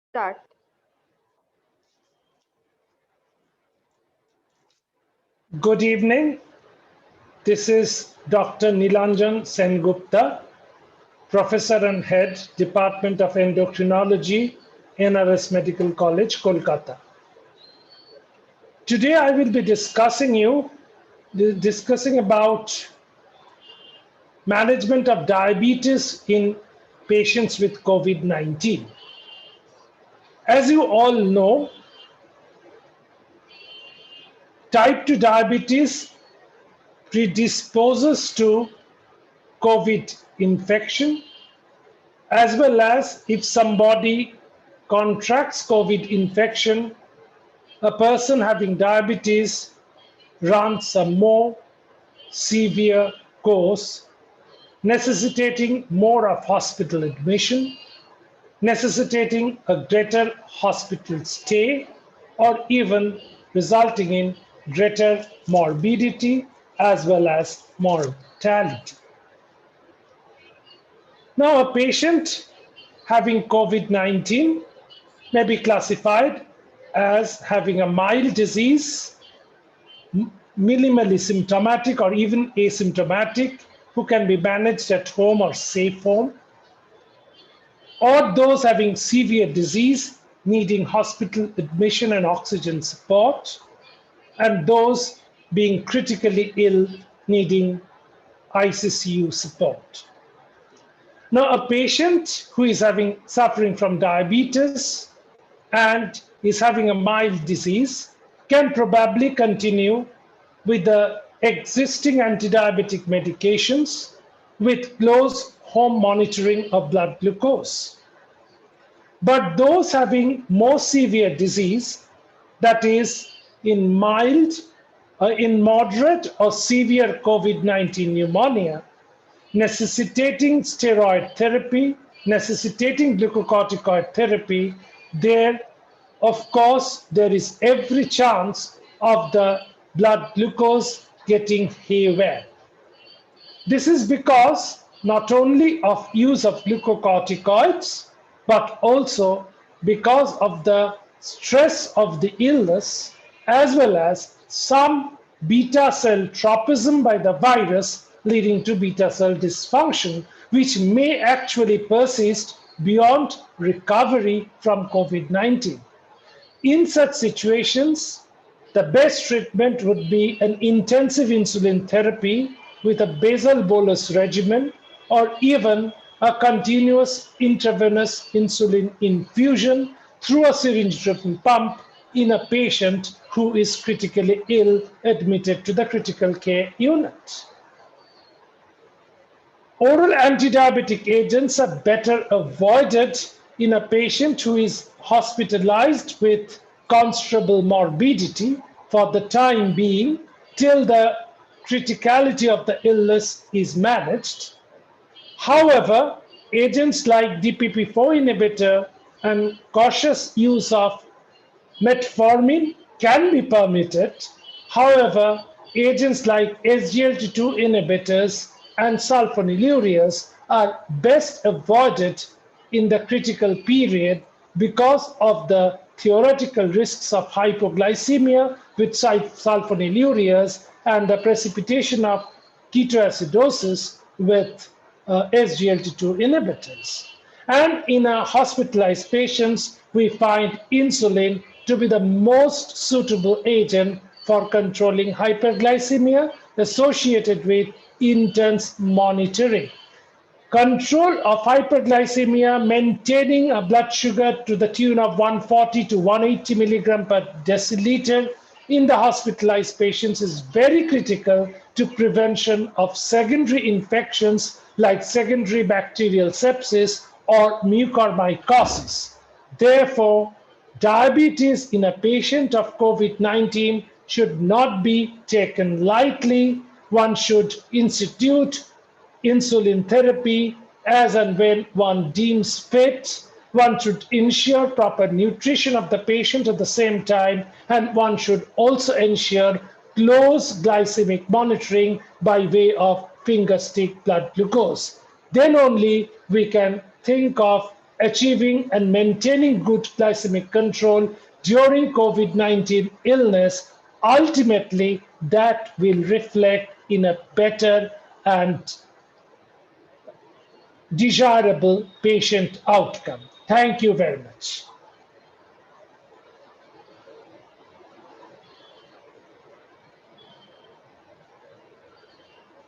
Start. Good evening. This is Dr. Nilanjan Sengupta, Professor and Head, Department of Endocrinology, NRS Medical College, Kolkata. Today I will be discussing about management of diabetes in patients with COVID-19. As you all know, type 2 diabetes predisposes to COVID infection, as well as if somebody contracts COVID infection, a person having diabetes runs a more severe course, necessitating more of hospital admission, necessitating a greater hospital stay, or even resulting in greater morbidity as well as mortality. Now, a patient having COVID-19 may be classified as having a mild disease, minimally symptomatic or even asymptomatic, who can be managed at home or safe home, or those having severe disease needing hospital admission and oxygen support, and those being critically ill needing ICU support. Now, a patient who is suffering from diabetes and is having a mild disease can probably continue with the existing anti-diabetic medications with close home monitoring of blood glucose. But those having more severe disease, that is in moderate or severe COVID-19 pneumonia, necessitating steroid therapy, necessitating glucocorticoid therapy, there, of course, there is every chance of the blood glucose getting haywire. This is because not only of use of glucocorticoids, but also because of the stress of the illness, as well as some beta cell tropism by the virus leading to beta cell dysfunction, which may actually persist beyond recovery from COVID-19. In such situations, the best treatment would be an intensive insulin therapy with a basal bolus regimen, or even a continuous intravenous insulin infusion through a syringe-driven pump in a patient who is critically ill admitted to the critical care unit. Oral antidiabetic agents are better avoided in a patient who is hospitalized with considerable morbidity for the time being till the criticality of the illness is managed. However, agents like DPP-4 inhibitor and cautious use of metformin can be permitted. However, agents like SGLT2 inhibitors and sulfonylureas are best avoided in the critical period because of the theoretical risks of hypoglycemia with sulfonylureas and the precipitation of ketoacidosis with SGLT2 inhibitors. And in hospitalized patients, we find insulin to be the most suitable agent for controlling hyperglycemia associated with intense monitoring. Control of hyperglycemia, maintaining a blood sugar to the tune of 140 to 180 milligram per deciliter in the hospitalized patients is very critical to prevention of secondary infections like secondary bacterial sepsis or mucormycosis. Therefore, diabetes in a patient of COVID-19 should not be taken lightly. One should institute insulin therapy as and when one deems fit. One should ensure proper nutrition of the patient at the same time, and one should also ensure close glycemic monitoring by way of finger stick blood glucose. Then only we can think of achieving and maintaining good glycemic control during COVID-19 illness, ultimately that will reflect in a better and desirable patient outcome. Thank you very much.